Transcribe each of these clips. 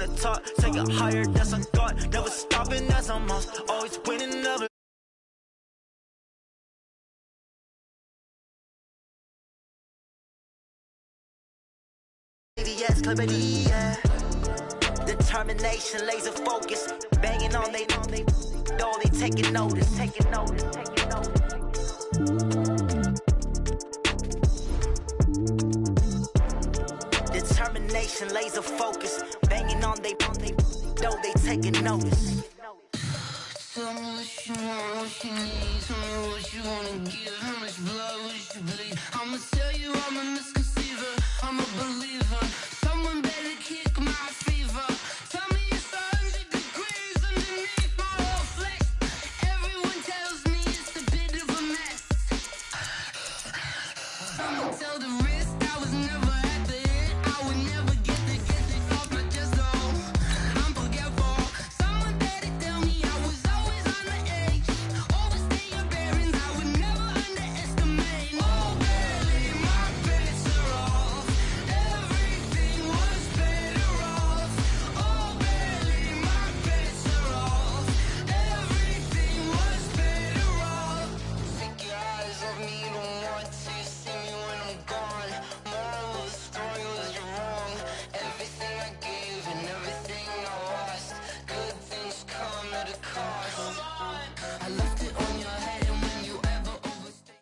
wanna talk, take it higher, that's a thought. Never stopping, that's a must. Always winning, never. Yes, clarity, yeah. Determination, laser focus, banging on they, though they taking notice, taking notice, taking notice. Determination, laser focus, banging on they, though they taking notice. Tell me what you want, what you need. Tell me what you wanna give. How much blood would you bleed? I'ma tell you I'm a misconceiver. I'm a believer. Someone better kick my fever. Tell me it's 100 degrees underneath my whole flesh. Everyone tells me it's a bit of a mess. I'ma tell the risk I was never at the end. I would never get this off my chest though. I'm forgetful. Someone better tell me I was always on the edge. Overstay your bearings, I would never underestimate. Oh barely, my bets are off. Everything was better off. Oh barely, my bets are off. Everything was better off. Take your eyes off me, don't want to see me when I'm gone. Moral of the story was you're wrong. Everything I gave and everything I lost. Good things come at a cost. I left it on your head, and when you ever overstay.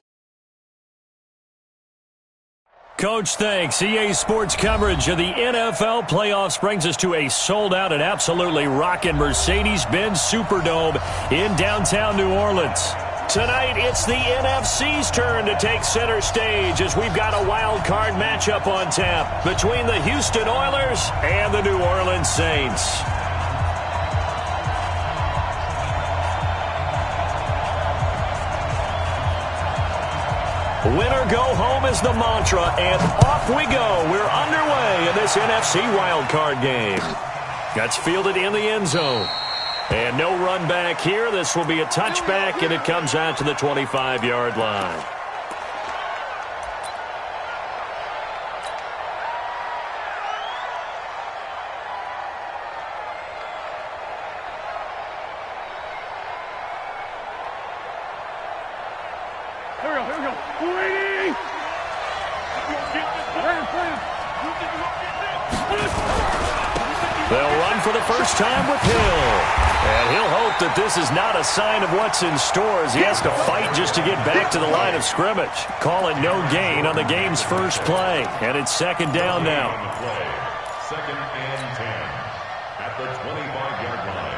Coach, thanks. EA Sports coverage of the NFL playoffs brings us to a sold-out and absolutely rocking Mercedes-Benz Superdome in downtown New Orleans. Tonight, it's the NFC's turn to take center stage as we've got a wild card matchup on tap between the Houston Oilers and the New Orleans Saints. Winner go home is the mantra, and off we go. We're underway in this NFC wildcard game. That's fielded in the end zone. And no run back here. This will be a touchback, and it comes out to the 25-yard line. They'll run for the first time with Hill. And he'll hope that this is not a sign of what's in store as he has to fight just to get back to the line of scrimmage. Call it no gain on the game's first play. And it's second down now. Second and 10 at the 25-yard line.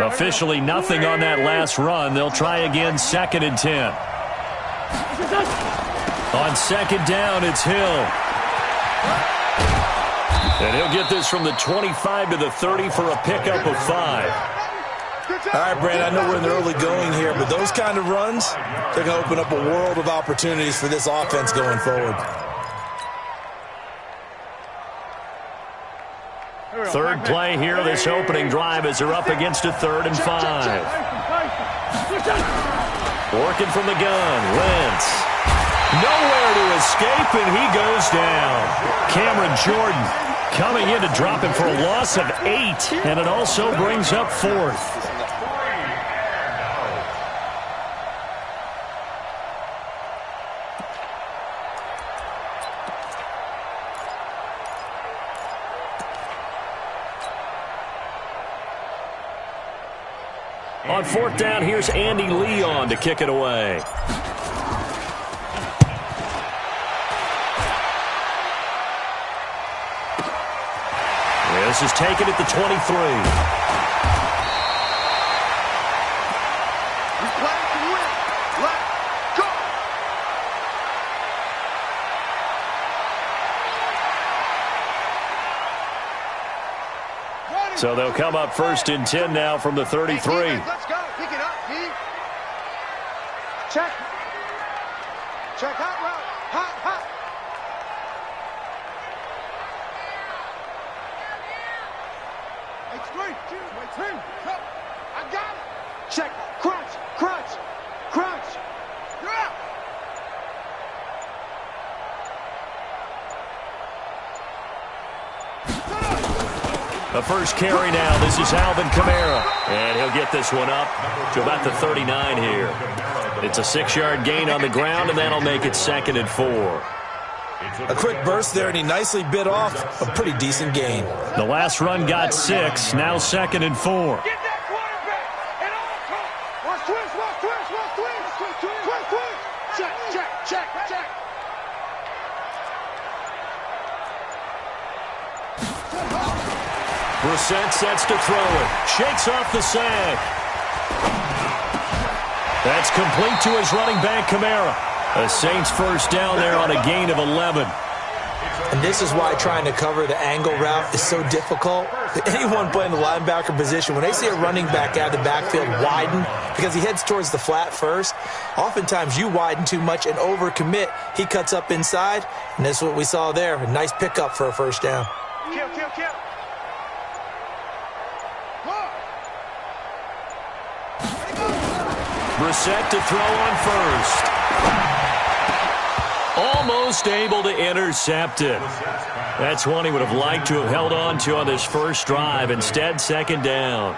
Officially nothing on that last run. They'll try again, second and 10. On second down, it's Hill. And he'll get this from the 25 to the 30 for a pickup of 5. All right, Brandon, I know we're in the early going here, but those kind of runs, they're going to open up a world of opportunities for this offense going forward. Third play here, this opening drive as they're up against a 3rd and 5. Working from the gun, Wentz. Nowhere to escape, and he goes down. Cameron Jordan coming in to drop him for a loss of 8, and it also brings up 4th. On 4th down, here's Andy Leon to kick it away. This is taken at the 23. So they'll come up 1st and 10 now from the 33. Let's go. Pick it up, D. Check. Check hot route. Hot. I got it. Check. Crunch. Crunch. Crunch. Yeah. The first carry now. This is Alvin Kamara. And he'll get this one up to about the 39 here. It's a 6-yard gain on the ground, and that'll make it 2nd and 4. A quick burst there, and he nicely bit off a pretty decent gain. The last run got 6. Now 2nd and 4. Get that quarterback at all costs. Watch twist. Watch twist. Watch twist. Twist. Twist. Check. Check. Check. Check. Brissett sets to throw it. Shakes off the sack. That's complete to his running back, Kamara. A Saints first down there on a gain of 11. And this is why trying to cover the angle route is so difficult. Anyone playing the linebacker position, when they see a running back out of the backfield widen, because he heads towards the flat first, oftentimes you widen too much and overcommit. He cuts up inside, and that's what we saw there. A nice pickup for a first down. Kill. Brissett to throw on first. Almost able to intercept it. That's one he would have liked to have held on to on this first drive. Instead, 2nd down.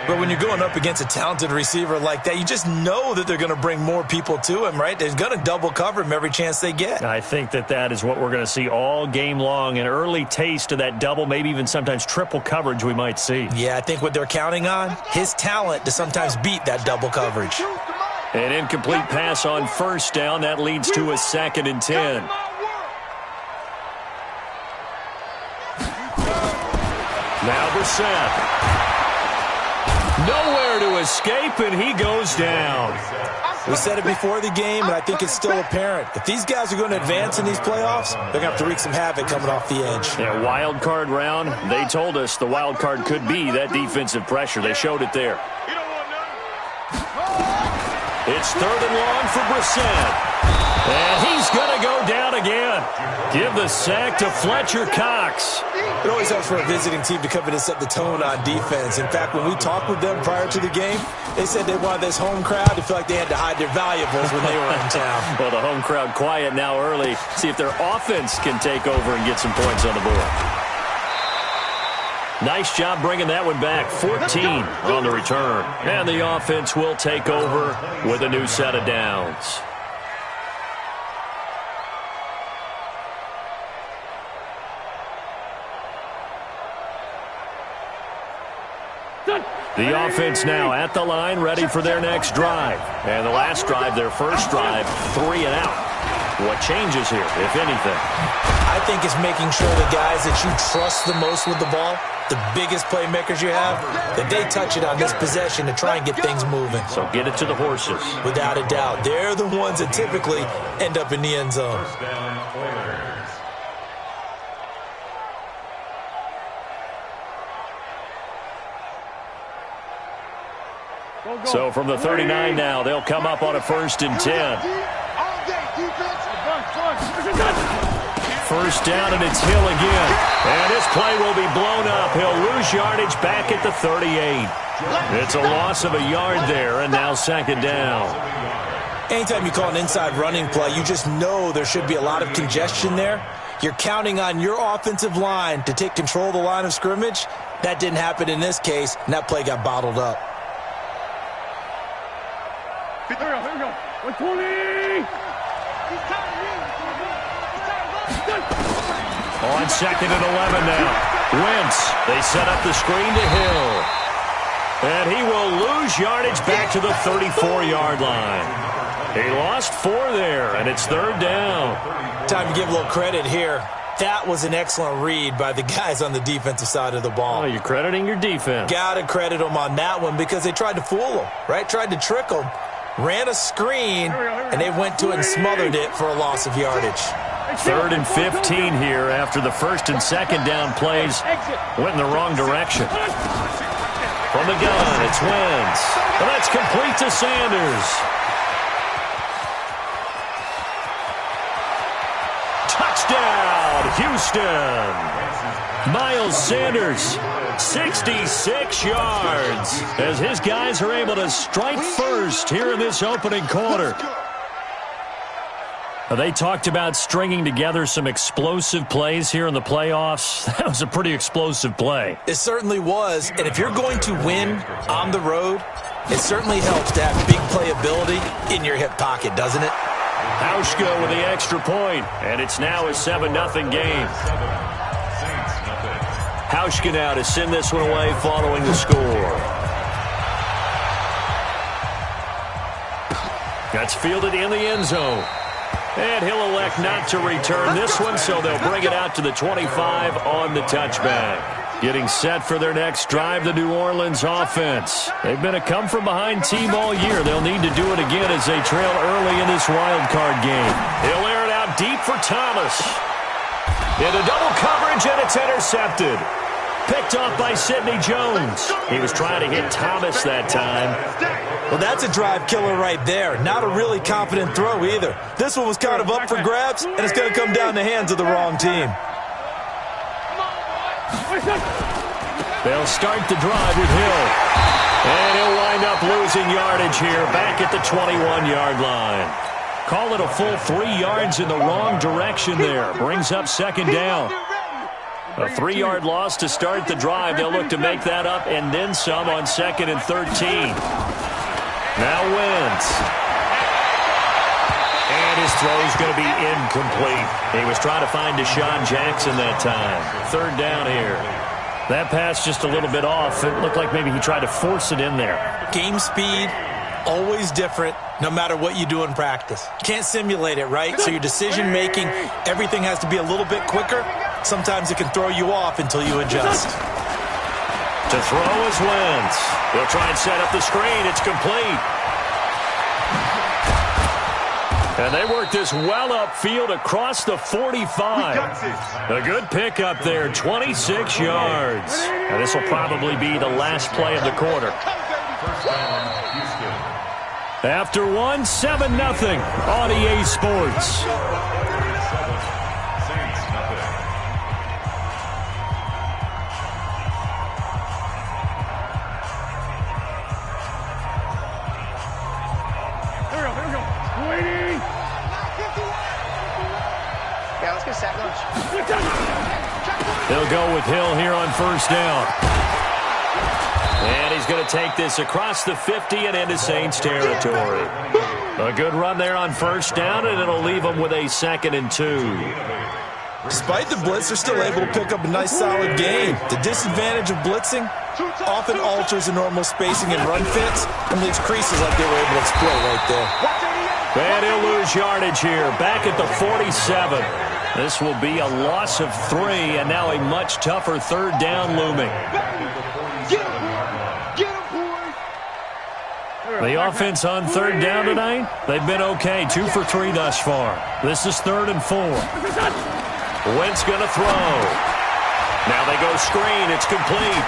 But when you're going up against a talented receiver like that, you just know that they're going to bring more people to him, right? They're going to double cover him every chance they get. I think that is what we're going to see all game long. An early taste of that double, maybe even sometimes triple coverage we might see. Yeah, I think what they're counting on, his talent to sometimes beat that double coverage. An incomplete pass on first down. That leads to a 2nd and 10. Now Brissett. Nowhere to escape, and he goes down. We said it before the game, and I think it's still apparent. If these guys are going to advance in these playoffs, they're going to have to wreak some havoc coming off the edge. Yeah, wild card round. They told us the wild card could be that defensive pressure. They showed it there. It's 3rd and long for Brissett. And he's going to go down again. Give the sack to Fletcher Cox. It always helps for a visiting team to come in and set the tone on defense. In fact, when we talked with them prior to the game, they said they wanted this home crowd to feel like they had to hide their valuables when they were in town. Well, the home crowd quiet now early. See if their offense can take over and get some points on the board. Nice job bringing that one back. 14 on the return. And the offense will take over with a new set of downs. The offense now at the line, ready for their next drive. And the last drive, their first drive, 3 and out. What changes here, if anything? I think it's making sure the guys that you trust the most with the ball, the biggest playmakers you have, that they touch it on this possession to try and get things moving. So get it to the horses. Without a doubt. They're the ones that typically end up in the end zone. So from the 39 now, they'll come up on a 1st and 10. First down, and it's Hill again. And this play will be blown up. He'll lose yardage back at the 38. It's a loss of a yard there, and now 2nd down. Anytime you call an inside running play, you just know there should be a lot of congestion there. You're counting on your offensive line to take control of the line of scrimmage. That didn't happen in this case, and that play got bottled up. Here we go. 120. On 2nd and 11 now. Wentz, they set up the screen to Hill. And he will lose yardage back to the 34-yard line. He lost 4 there, and it's 3rd down. Time to give a little credit here. That was an excellent read by the guys on the defensive side of the ball. Oh, you're crediting your defense. Got to credit them on that one because they tried to fool them, right? Tried to trick them. Ran a screen, and they went to it and smothered it for a loss of yardage. 3rd and 15 here after the 1st and 2nd down plays went in the wrong direction. From the gun, it's Wentz. And that's complete to Sanders. Touchdown! called. Houston. Miles Sanders, 66 yards, as his guys are able to strike first here in this opening quarter. They talked about stringing together some explosive plays here in the playoffs. That was a pretty explosive play. It certainly was, and if you're going to win on the road, it certainly helps to have big playability in your hip pocket, doesn't it? Hauschka with the extra point, and it's now a 7-0 game. Hauschka now to send this one away following the score. That's fielded in the end zone. And he'll elect not to return this one, so they'll bring it out to the 25 on the touchback. Getting set for their next drive, the New Orleans offense. They've been a come-from-behind team all year. They'll need to do it again as they trail early in this wild card game. He'll air it out deep for Thomas. Into double coverage, and it's intercepted. Picked off by Sidney Jones. He was trying to hit Thomas that time. Well, that's a drive killer right there. Not a really confident throw either. This one was kind of up for grabs, and it's going to come down the hands of the wrong team. They'll start the drive with Hill. And he'll wind up losing yardage here back at the 21-yard line. Call it a full 3 yards in the wrong direction there. Brings up second down. A 3-yard loss to start the drive. They'll look to make that up and then some on 2nd and 13. Now Wentz. And his throw's going to be incomplete. He was trying to find Deshaun Jackson that time. 3rd down here. That pass just a little bit off. It looked like maybe he tried to force it in there. Game speed, always different, no matter what you do in practice. Can't simulate it, right? So your decision-making, everything has to be a little bit quicker. Sometimes it can throw you off until you adjust. To throw is Wentz. They'll try and set up the screen. It's complete. And they work this well upfield across the 45. A good pickup there, 26 yards. And this will probably be the last play of the quarter. After one, 7-0 on EA Sports. They'll go with Hill here on 1st down. And he's going to take this across the 50 and into Saints territory. A good run there on 1st down, and it'll leave them with a 2nd and 2. Despite the blitz, they're still able to pick up a nice, solid gain. The disadvantage of blitzing often alters the normal spacing and run fits and leaves creases like they were able to exploit right there. And he'll lose yardage here, back at the 47. This will be a loss of 3, and now a much tougher 3rd down looming. The offense on 3rd down tonight, they've been okay. 2 for 3 thus far. This is 3rd and 4. Wentz going to throw. Now they go screen. It's complete.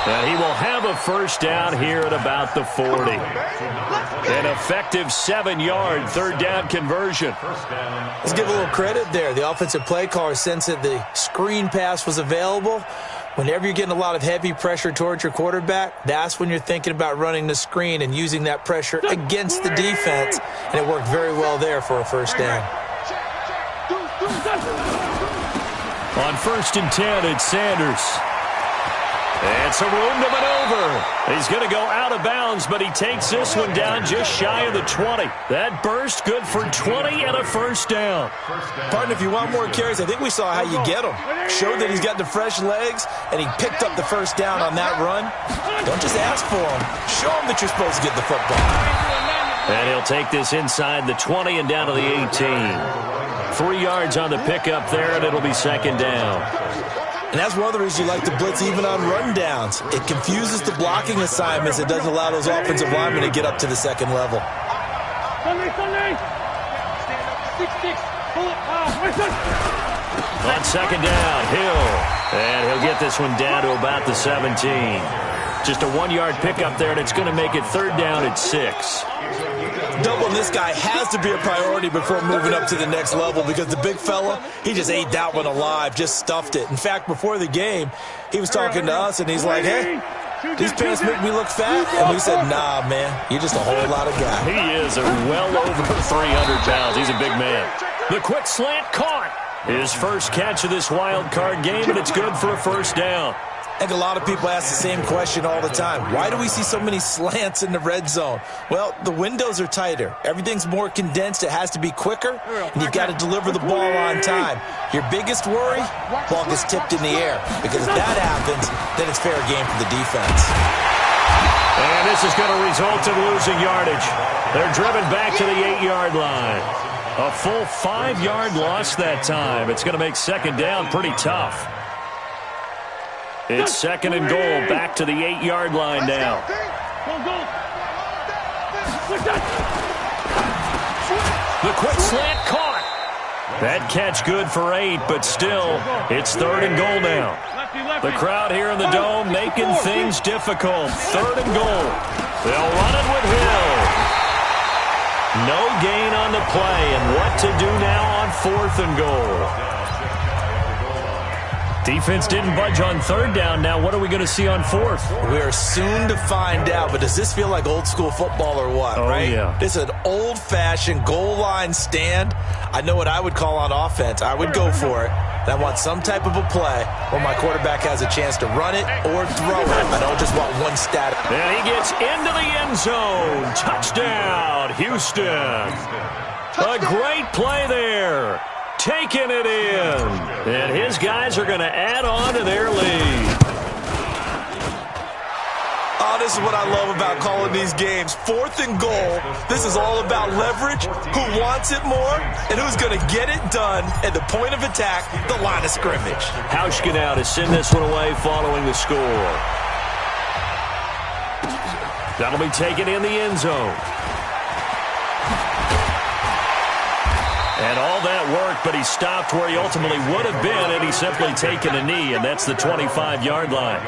And he will have a 1st down here at about the 40. An effective 7-yard 3rd down conversion. Let's give a little credit there. The offensive play caller sensed that the screen pass was available. Whenever you're getting a lot of heavy pressure towards your quarterback, that's when you're thinking about running the screen and using that pressure against the defense. And it worked very well there for a 1st down. On 1st and 10, it's Sanders. And some room to maneuver. He's going to go out of bounds, but he takes this one down just shy of the 20. That burst good for 20 and a 1st down. Partner, if you want more carries, I think we saw how you get him. Showed that he's got the fresh legs, and he picked up the 1st down on that run. Don't just ask for him. Show him that you're supposed to get the football. And he'll take this inside the 20 and down to the 18. 3 yards on the pickup there, and it'll be 2nd down. And that's one of the reasons you like to blitz even on rundowns. It confuses the blocking assignments. It doesn't allow those offensive linemen to get up to the 2nd level. On 2nd down, Hill. And he'll get this one down to about the 17. Just a 1-yard pickup there, and it's going to make it third down at 6. Doubling this guy has to be a priority before moving up to the next level because the big fella, he just ate that one alive, just stuffed it. In fact, before the game, he was talking to us, and he's like, hey, these pants make me look fat. And we said, nah, man, you're just a whole lot of guy. He is well over 300 pounds. He's a big man. The quick slant caught. His first catch of this wild card game, and it's good for a first down. I think a lot of people ask the same question all the time. Why do we see so many slants in the red zone? Well, the windows are tighter. Everything's more condensed. It has to be quicker, and you've got to deliver the ball on time. Your biggest worry, ball gets tipped in the air, because if that happens, then it's fair game for the defense. And this is going to result in losing yardage. They're driven back to the 8-yard line. A full 5-yard loss that time. It's going to make second down pretty tough. It's second and goal, back to the 8-yard line now. The quick slant caught. That catch good for 8, but still, it's third and goal now. The crowd here in the Dome making things difficult. Third and goal. They'll run it with Hill. No gain on the play, and what to do now on fourth and goal. Defense didn't budge on third down. Now what are we going to see on fourth? We are soon to find out, but does this feel like old school football or what, right? Yeah. This is an old-fashioned goal line stand. I know what I would call on offense. I would go for it. And I want some type of a play where my quarterback has a chance to run it or throw it. I don't just want one stat. And he gets into the end zone. Touchdown, Houston. A great play there. Taking it in. And his guys are going to add on to their lead. Oh, this is what I love about calling these games. Fourth and goal. This is all about leverage, who wants it more, and who's going to get it done at the point of attack, the line of scrimmage. Hauschka now to send this one away following the score. That'll be taken in the end zone. And all that work, but he stopped where he ultimately would have been, and he's simply taken a knee, and that's the 25-yard line.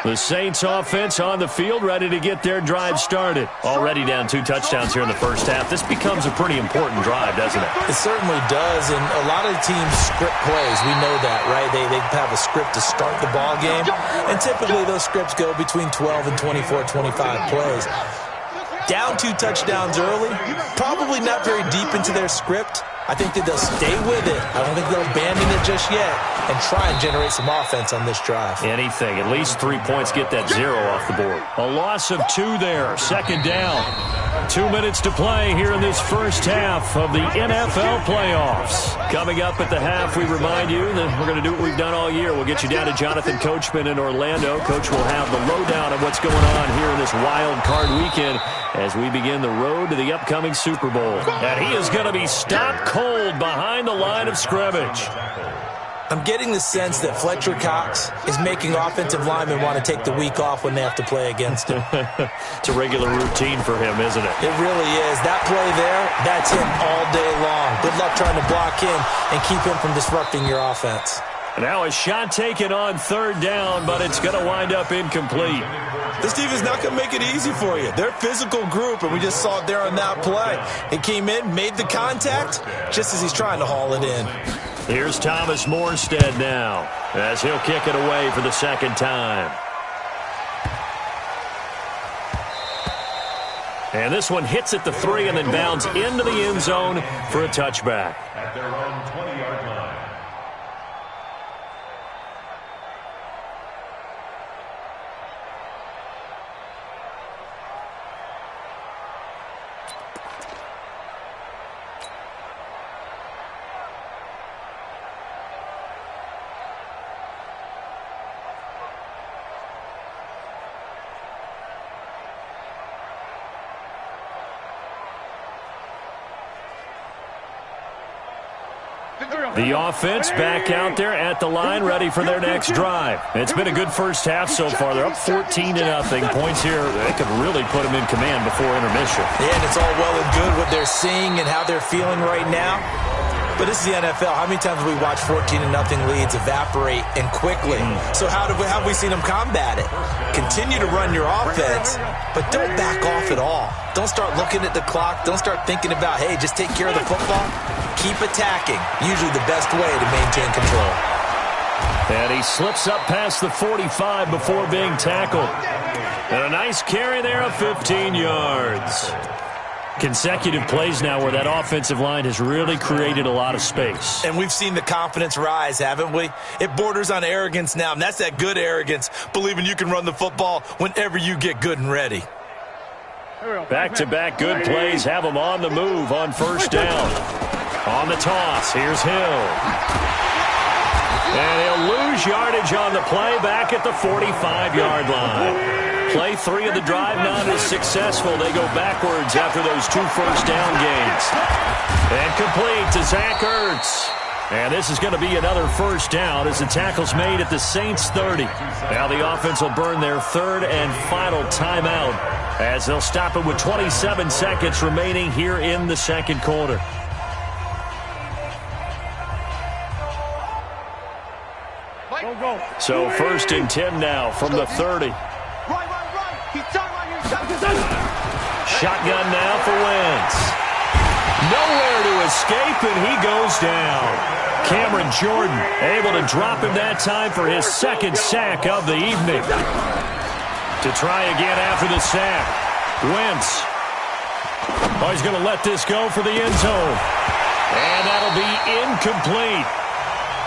The Saints offense on the field, ready to get their drive started. Already down 2 touchdowns here in the first half. This becomes a pretty important drive, doesn't it? It certainly does, and a lot of teams script plays. We know that, right? They have a script to start the ball game, and typically those scripts go between 12 and 24, 25 plays. Down 2 touchdowns early, probably not very deep into their script. I think that they'll stay with it. I don't think they'll abandon it just yet and try and generate some offense on this drive. Anything. At least 3 points, get that 0 off the board. A loss of 2 there. Second down. 2 minutes to play here in this first half of the NFL playoffs. Coming up at the half, we remind you that we're going to do what we've done all year. We'll get you down to Jonathan Coachman in Orlando. Coach will have the lowdown of what's going on here in this wild card weekend as we begin the road to the upcoming Super Bowl. And he is going to be stopped cold behind the line of scrimmage. I'm getting the sense that Fletcher Cox is making offensive linemen want to take the week off when they have to play against him. It's a regular routine for him, isn't it? It really is. That play there, that's him all day long. Good luck trying to block him and keep him from disrupting your offense. Now a shot taken on third down, but it's going to wind up incomplete. This team is not going to make it easy for you. They're a physical group, and we just saw it there on that play. He came in, made the contact, just as he's trying to haul it in. Here's Thomas Morstead now, as he'll kick it away for the second time. And this one hits at the 3 and then bounds into the end zone for a touchback. At their own 20-yard line. The offense back out there at the line, ready for their next drive. It's been a good first half so far. They're up 14-0. Points here, they could really put them in command before intermission. Yeah, and it's all well and good what they're seeing and how they're feeling right now. But this is the NFL. How many times have we watched 14-0 leads evaporate and quickly? So how have we seen them combat it? Continue to run your offense, but don't back off at all. Don't start looking at the clock. Don't start thinking about, hey, just take care of the football. Keep attacking. Usually the best way to maintain control. And he slips up past the 45 before being tackled. And a nice carry there of 15 yards. Consecutive plays now where that offensive line has really created a lot of space. And we've seen the confidence rise, haven't we? It borders on arrogance now, and that's that good arrogance, believing you can run the football whenever you get good and ready. Back-to-back good plays have them on the move on first down. On the toss, here's Hill. And he'll lose yardage on the play back at the 45-yard line. Play 3 of the drive not as successful. They go backwards after those 2 first down gains. And complete to Zach Ertz. And this is going to be another first down as the tackle's made at the Saints 30. Now the offense will burn their 3rd and final timeout as they'll stop it with 27 seconds remaining here in the second quarter. So 1st and 10 now from the 30. Shotgun now for Wentz. Nowhere to escape, and he goes down. Cameron Jordan able to drop him that time for his 2nd sack of the evening. To try again after the sack. Wentz. Oh, he's going to let this go for the end zone. And that'll be incomplete.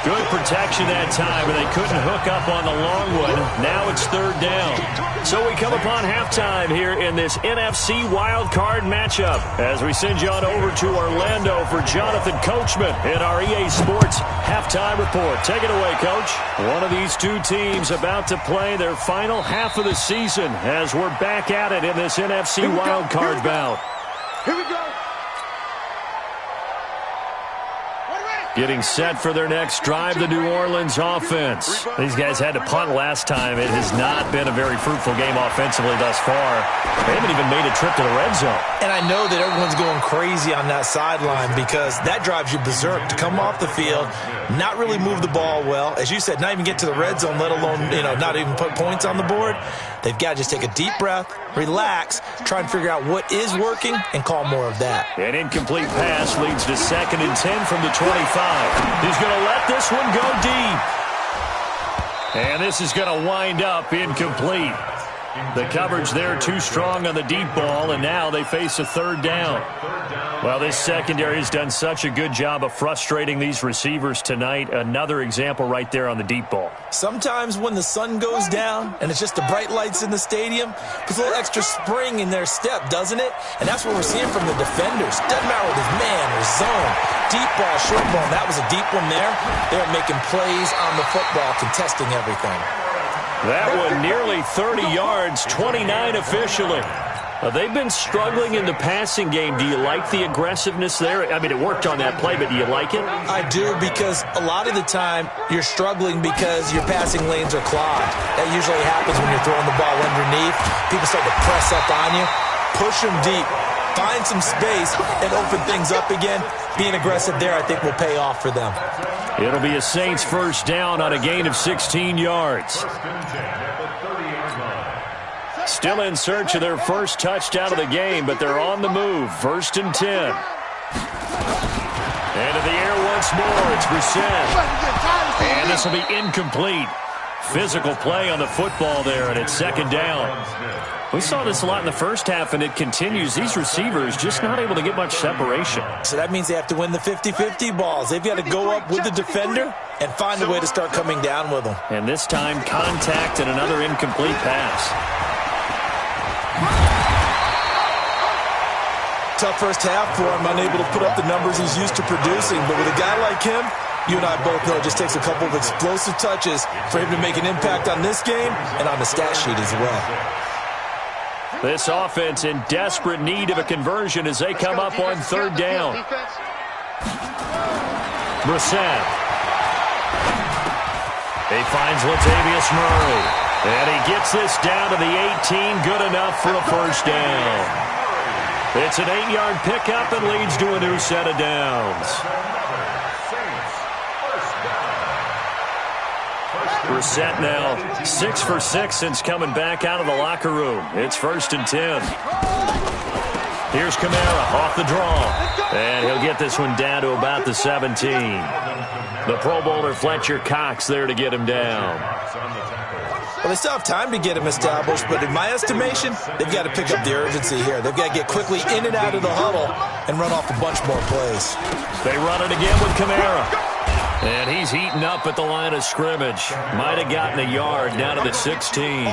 Good protection that time, but they couldn't hook up on the long one. Now it's 3rd down. So we come upon halftime here in this NFC wildcard matchup as we send you on over to Orlando for Jonathan Coachman in our EA Sports halftime report. Take it away, Coach. One of these two teams about to play their final half of the season as we're back at it in this NFC wildcard bout. Here we go. Getting set for their next drive, the New Orleans offense. These guys had to punt last time. It has not been a very fruitful game offensively thus far. They haven't even made a trip to the red zone. And I know that everyone's going crazy on that sideline because that drives you berserk to come off the field, not really move the ball well. As you said, not even get to the red zone, let alone, not even put points on the board. They've got to just take a deep breath, relax, try and figure out what is working, and call more of that. An incomplete pass leads to 2nd and 10 from the 25. He's going to let this one go deep. And this is going to wind up incomplete. The coverage there too strong on the deep ball, and now they face a 3rd down. Well, this secondary has done such a good job of frustrating these receivers tonight. Another example right there on the deep ball. Sometimes when the sun goes down and it's just the bright lights in the stadium, there's a little extra spring in their step, doesn't it? And that's what we're seeing from the defenders. Doesn't matter with his man or zone. Deep ball, short ball. That was a deep one there. They're making plays on the football, contesting everything. That one nearly 30 yards, 29 officially. They've been struggling in the passing game. Do you like the aggressiveness there? I mean, it worked on that play, but do you like it? I do, because a lot of the time you're struggling because your passing lanes are clogged. That usually happens when you're throwing the ball underneath. People start to press up on you. Push them deep. Find some space and open things up again. Being aggressive there, I think, will pay off for them. It'll be a Saints first down on a gain of 16 yards. Still in search of their first touchdown of the game, but they're on the move. 1st and 10. Into the air once more. It's Brissett. And this will be incomplete. Physical play on the football there, and it's 2nd down. We saw this a lot in the first half, and it continues. These receivers just not able to get much separation. So that means they have to win the 50-50 balls. They've got to go up with the defender and find a way to start coming down with them. And this time, contact and another incomplete pass. Tough first half for him, unable to put up the numbers he's used to producing. But with a guy like him, you and I both know it just takes a couple of explosive touches for him to make an impact on this game and on the stat sheet as well. This offense in desperate need of a conversion as they come up on 3rd down. Brissett. He finds Latavius Murray. And he gets this down to the 18. Good enough for a first down. It's an 8-yard pickup and leads to a new set of downs. Brissett now 6 for 6 since coming back out of the locker room. It's 1st and 10. Here's Kamara off the draw. And he'll get this one down to about the 17. The Pro Bowler Fletcher Cox there to get him down. Well, they still have time to get him established, but in my estimation, they've got to pick up the urgency here. They've got to get quickly in and out of the huddle and run off a bunch more plays. They run it again with Kamara. And he's heating up at the line of scrimmage. Might have gotten a yard down to the 16.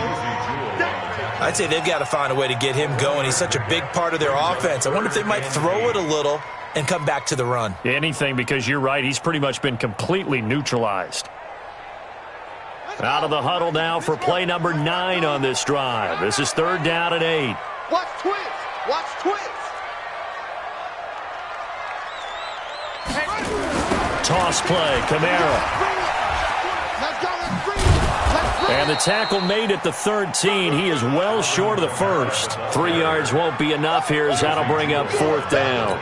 I'd say they've got to find a way to get him going. He's such a big part of their offense. I wonder if they might throw it a little and come back to the run. Anything, because you're right. He's pretty much been completely neutralized. Out of the huddle now for play number 9 on this drive. This is 3rd down and 8. Watch twins. Watch twins. Toss play, Kamara. Let's go. Let's bring it. And the tackle made at the 13. He is well short of the first. 3 yards won't be enough here as that'll bring up 4th down.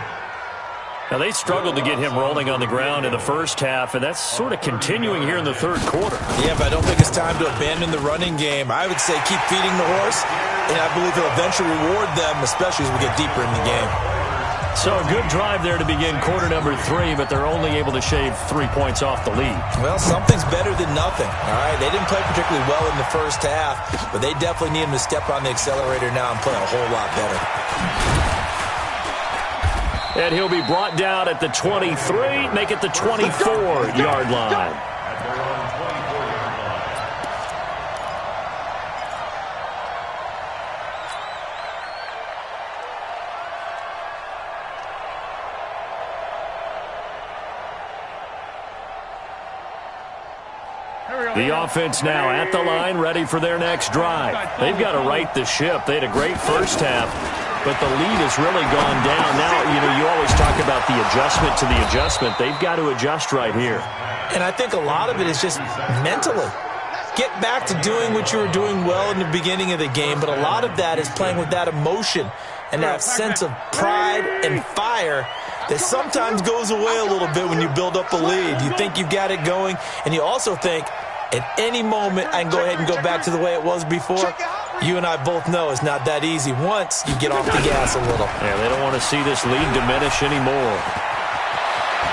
Now, they struggled to get him rolling on the ground in the first half, and that's sort of continuing here in the 3rd quarter. Yeah, but I don't think it's time to abandon the running game. I would say keep feeding the horse, and I believe he'll eventually reward them, especially as we get deeper in the game. So a good drive there to begin quarter number 3, but they're only able to shave 3 points off the lead. Well, something's better than nothing, all right? They didn't play particularly well in the first half, but they definitely need him to step on the accelerator now and play a whole lot better. And he'll be brought down at the 23, make it the 24-yard line. The offense now at the line, ready for their next drive. They've got to right the ship. They had a great first half, but the lead has really gone down. Now, you always talk about the adjustment to the adjustment. They've got to adjust right here. And I think a lot of it is just mentally. Get back to doing what you were doing well in the beginning of the game, but a lot of that is playing with that emotion and that sense of pride and fire that sometimes goes away a little bit when you build up a lead. You think you've got it going, and you also think, at any moment, I can go ahead and go back to the way it was before. You and I both know it's not that easy once you get off the gas a little. Yeah, they don't want to see this lead diminish anymore.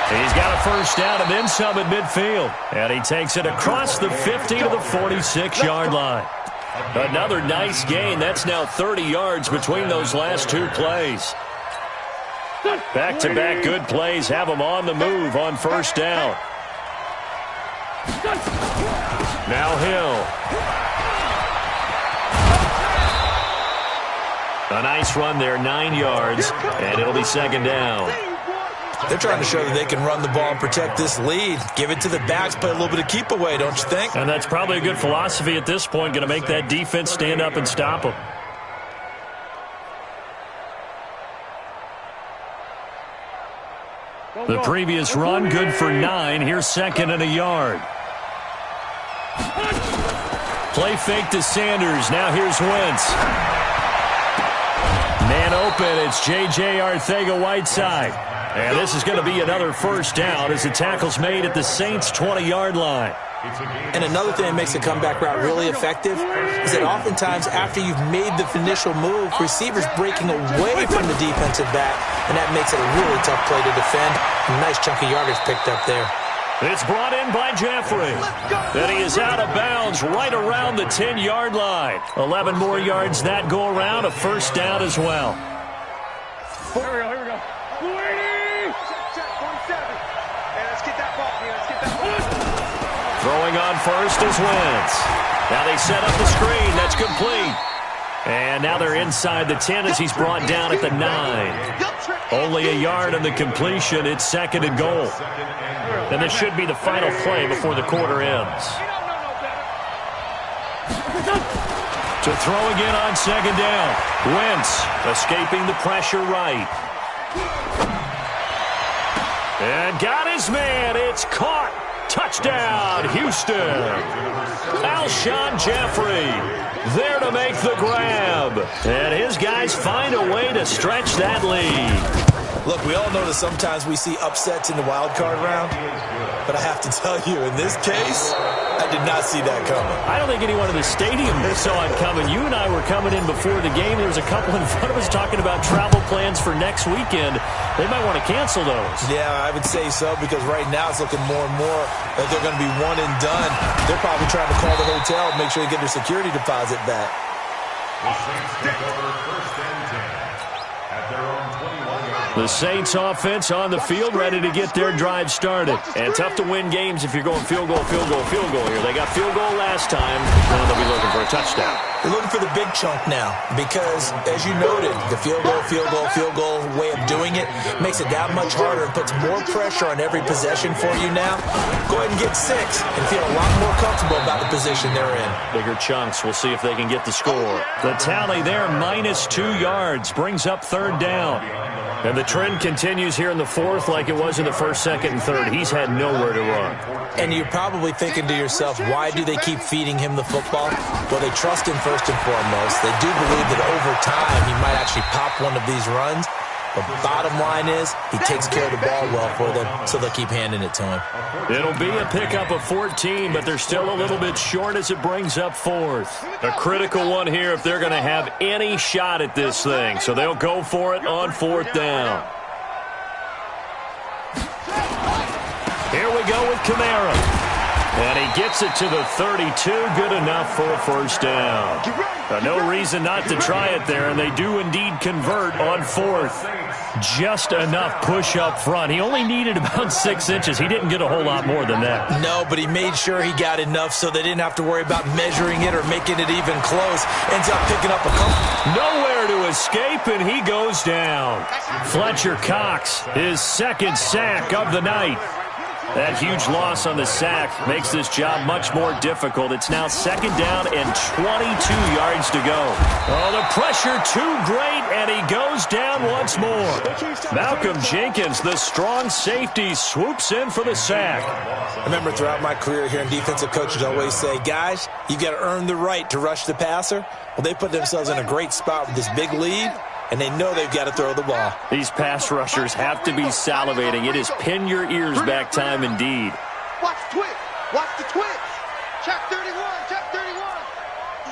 He's got a first down and then some at midfield. And he takes it across the 50 to the 46-yard line. Another nice gain. That's now 30 yards between those last 2 plays. Back-to-back good plays have them on the move on first down. Now Hill. A nice run there, 9 yards, and it'll be 2nd down. They're trying to show that they can run the ball and protect this lead. Give it to the backs, play a little bit of keep away, don't you think? And that's probably a good philosophy at this point, going to make that defense stand up and stop them. The previous run, good for 9. Here's 2nd and a yard. Play fake to Sanders. Now here's Wentz. Man open. It's J.J. Arcega-Whiteside. And this is going to be another first down as the tackle's made at the Saints' 20-yard line. And another thing that makes a comeback route really effective is that oftentimes after you've made the initial move, receivers breaking away from the defensive back, and that makes it a really tough play to defend. A nice chunk of yardage picked up there. It's brought in by Jeffrey. And he is out of bounds right around the 10-yard line. 11 more yards that go around, a first down as well. Here we go. Check, 27. Hey, let's get that ball here. Let's get that ball. Throwing on first is Wentz. Now they set up the screen. That's complete. And now they're inside the 10 as he's brought down at the 9. Only a yard on the completion. It's 2nd and goal. And this should be the final play before the quarter ends. To throw again on 2nd down. Wentz escaping the pressure right. And got his man. It's caught. Touchdown, Houston. Houston. Alshon Jeffrey there to make the grab. And his guys find a way to stretch that lead. Look, we all know that sometimes we see upsets in the wild card round, but I have to tell you, in this case, I did not see that coming. I don't think anyone in the stadium saw it coming. You and I were coming in before the game. There was a couple in front of us talking about travel plans for next weekend. They might want to cancel those. Yeah, I would say so, because right now it's looking more and more that they're going to be one and done. They're probably trying to call the hotel and make sure they get their security deposit back. The Saints take over first and 10 at their own 21-yard line. The Saints offense on the field, ready to get their drive started. And tough to win games if you're going field goal, field goal, field goal here. They got field goal last time. Now they'll be looking for a touchdown. They're looking for the big chunk now because, as you noted, the field goal way of doing it makes it that much harder and puts more pressure on every possession for you now. Go ahead and get 6 and feel a lot more comfortable about the position they're in. Bigger chunks. We'll see if they can get the score. The tally there, -2 yards, brings up 3rd down. And the trend continues here in the 4th like it was in the 1st, 2nd, and 3rd. He's had nowhere to run. And you're probably thinking to yourself, why do they keep feeding him the football? Well, they trust him first and foremost. They do believe that over time he might actually pop one of these runs. But bottom line is, he takes care of the ball well for them, so they'll keep handing it to him. It'll be a pickup of 14, but they're still a little bit short as it brings up 4th. A critical one here if they're going to have any shot at this thing. So they'll go for it on 4th down. Here we go with Kamara. And he gets it to the 32. Good enough for a 1st down. No reason not to try it there, and they do indeed convert on 4th. Just enough push up front. He only needed about 6 inches. He didn't get a whole lot more than that. No, but he made sure he got enough so they didn't have to worry about measuring it or making it even close. Ends up picking up a couple. Nowhere to escape, and he goes down. Fletcher Cox, his 2nd sack of the night. That huge loss on the sack makes this job much more difficult. It's now 2nd down and 22 yards to go. Oh, the pressure too great, and he goes down once more. Malcolm Jenkins, the strong safety, swoops in for the sack. I remember throughout my career here in defensive coaches always say, guys, you got to earn the right to rush the passer. Well, they put themselves in a great spot with this big lead, and they know they've got to throw the ball. These pass rushers have to be salivating. It is pin your ears back time indeed. Watch the twitch. Watch the twitch. Check 31. Check 31.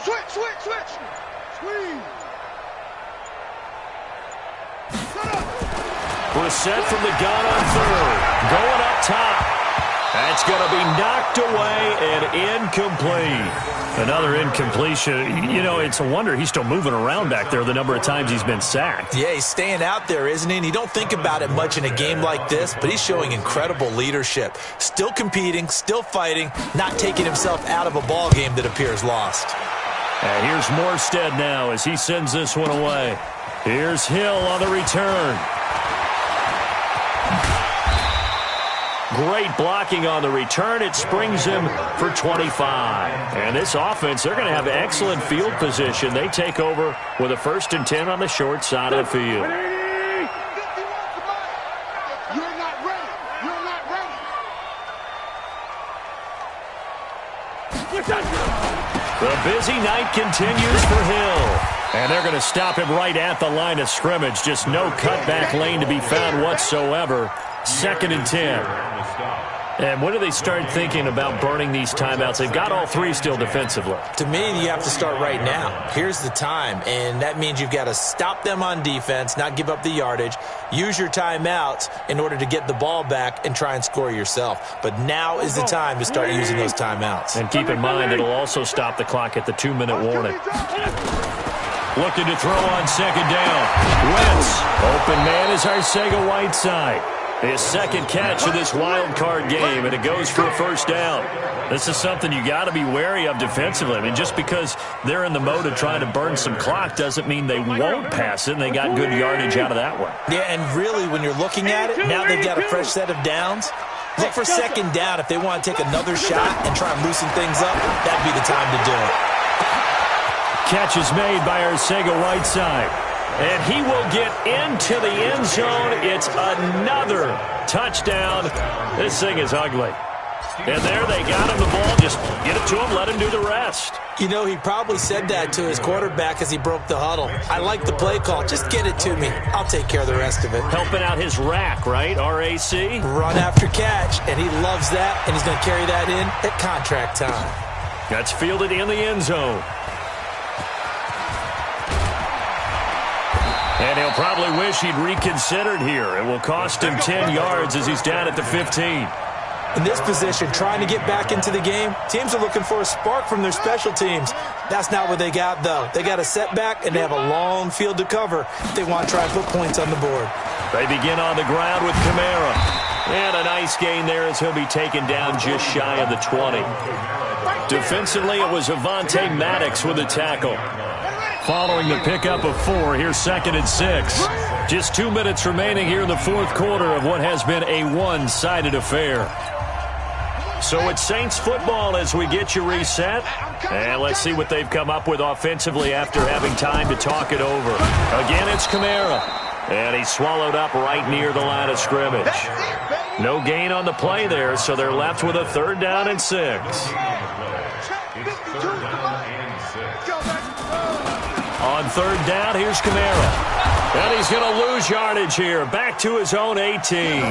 Switch, switch, switch. Squeeze. Brissett from the gun on 3rd. Going up top. That's going to be knocked away and incomplete. Another incompletion. You know, it's a wonder he's still moving around back there the number of times he's been sacked. Yeah, he's staying out there, isn't he? And you don't think about it much in a game like this, but he's showing incredible leadership. Still competing, still fighting, not taking himself out of a ball game that appears lost. And here's Morstead now as he sends this one away. Here's Hill on the return. Great blocking on the return. It springs him for 25. And this offense, they're going to have excellent field position. They take over with a 1st and 10 on the short side of the field. You're not ready. You're not ready. The busy night continues for Hill. And they're going to stop him right at the line of scrimmage. Just no cutback lane to be found whatsoever. 2nd and 10. And when do they start thinking about burning these timeouts? They've got all 3 still defensively. To me, you have to start right now. Here's the time, and that means you've got to stop them on defense, not give up the yardage, use your timeouts in order to get the ball back and try and score yourself. But now is the time to start using those timeouts. And keep in mind, it'll also stop the clock at the 2-minute warning. Looking to throw on 2nd down. Wentz. Open man is Arcega-Whiteside. His 2nd catch of this wild card game, and it goes for a 1st down. This is something you got to be wary of defensively. I mean, just because they're in the mode of trying to burn some clock doesn't mean they won't pass it, and they got good yardage out of that one. Yeah, and really, when you're looking at it, now they've got a fresh set of downs. Look for 2nd down if they want to take another shot and try and loosen things up. That'd be the time to do it. Catch is made by Arcega-Whiteside. And he will get into the end zone. It's another touchdown. This thing is ugly. And there they got him the ball. Just get it to him, let him do the rest. You know, he probably said that to his quarterback as he broke the huddle. I like the play call. Just get it to me. I'll take care of the rest of it. Helping out his rack, right? R-A-C? Run after catch, and he loves that, and he's going to carry that in at contract time. That's fielded in the end zone. And he'll probably wish he'd reconsidered here. It will cost him 10 yards as he's down at the 15. In this position, trying to get back into the game, teams are looking for a spark from their special teams. That's not what they got, though. They got a setback, and they have a long field to cover if they want to try and put points on the board. They begin on the ground with Kamara. And a nice gain there as he'll be taken down just shy of the 20. Defensively, it was Avonte Maddox with a tackle. Following the pickup of 4, here's 2nd and 6. Just 2 minutes remaining here in the fourth quarter of what has been a one-sided affair. So it's Saints football as we get you reset. And let's see what they've come up with offensively after having time to talk it over. Again, it's Kamara. And he's swallowed up right near the line of scrimmage. No gain on the play there, so they're left with a 3rd down and 6. On 3rd down, here's Kamara. And he's going to lose yardage here. Back to his own 18.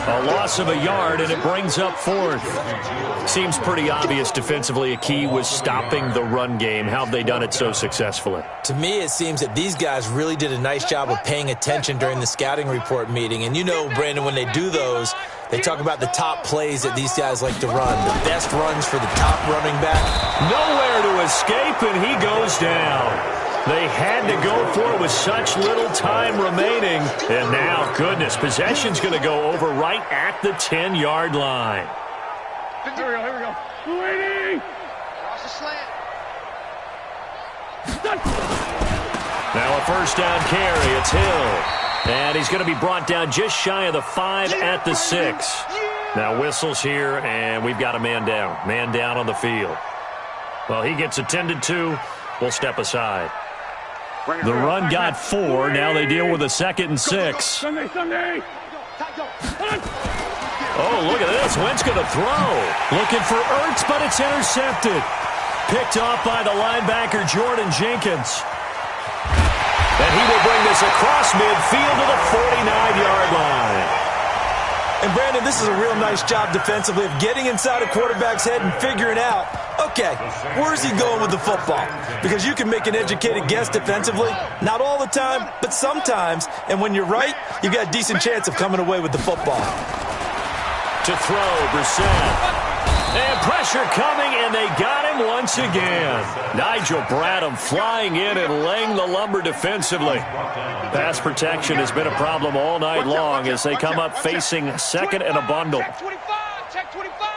A loss of a yard, and it brings up 4th. Seems pretty obvious defensively a key was stopping the run game. How have they done it so successfully? To me, it seems that these guys really did a nice job of paying attention during the scouting report meeting. And you know, Brandon, when they do those, they talk about the top plays that these guys like to run, the best runs for the top running back. Nowhere to escape, and he goes down. They had to go for it with such little time remaining. And now, goodness, possession's going to go over right at the 10-yard line. Here we go. Waiting. Cross the slant. Now a 1st down carry. It's Hill. And he's going to be brought down just shy of the 5 at the 6. Now whistles here, and we've got a man down. Man down on the field. Well, he gets attended to. We'll step aside. The run got 4. Now they deal with a 2nd and 6. Sunday. Oh, look at this. Wentz going to throw. Looking for Ertz, but it's intercepted. Picked off by the linebacker, Jordan Jenkins. And he will bring this across midfield to the 49-yard line. And, Brandon, this is a real nice job defensively of getting inside a quarterback's head and figuring out, okay, where's he going with the football? Because you can make an educated guess defensively, not all the time, but sometimes. And when you're right, you've got a decent chance of coming away with the football. To throw, Brissett. And pressure coming, and they got him once again. Nigel Bradham flying in and laying the lumber defensively. Pass protection has been a problem all night long as they come up facing 2nd and a bundle. Check 25.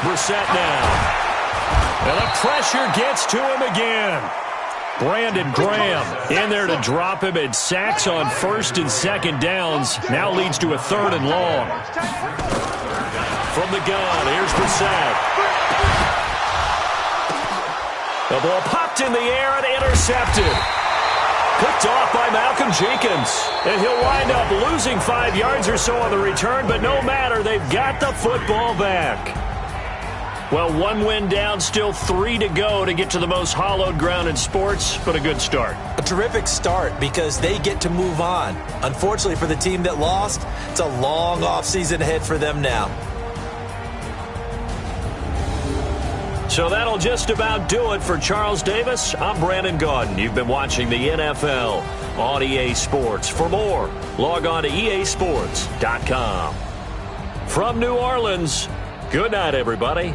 Brissett now. And the pressure gets to him again. Brandon Graham in there to drop him, and sacks on 1st and 2nd downs. Now leads to a 3rd and long. From the gun, here's Brissett. The ball popped in the air and intercepted. Picked off by Malcolm Jenkins. And he'll wind up losing 5 yards or so on the return, but no matter, they've got the football back. Well, 1 win down, still 3 to go to get to the most hallowed ground in sports, but a good start. A terrific start because they get to move on. Unfortunately for the team that lost, it's a long offseason ahead for them now. So that'll just about do it for Charles Davis. I'm Brandon Gaudin. You've been watching the NFL on EA Sports. For more, log on to easports.com. From New Orleans, good night, everybody.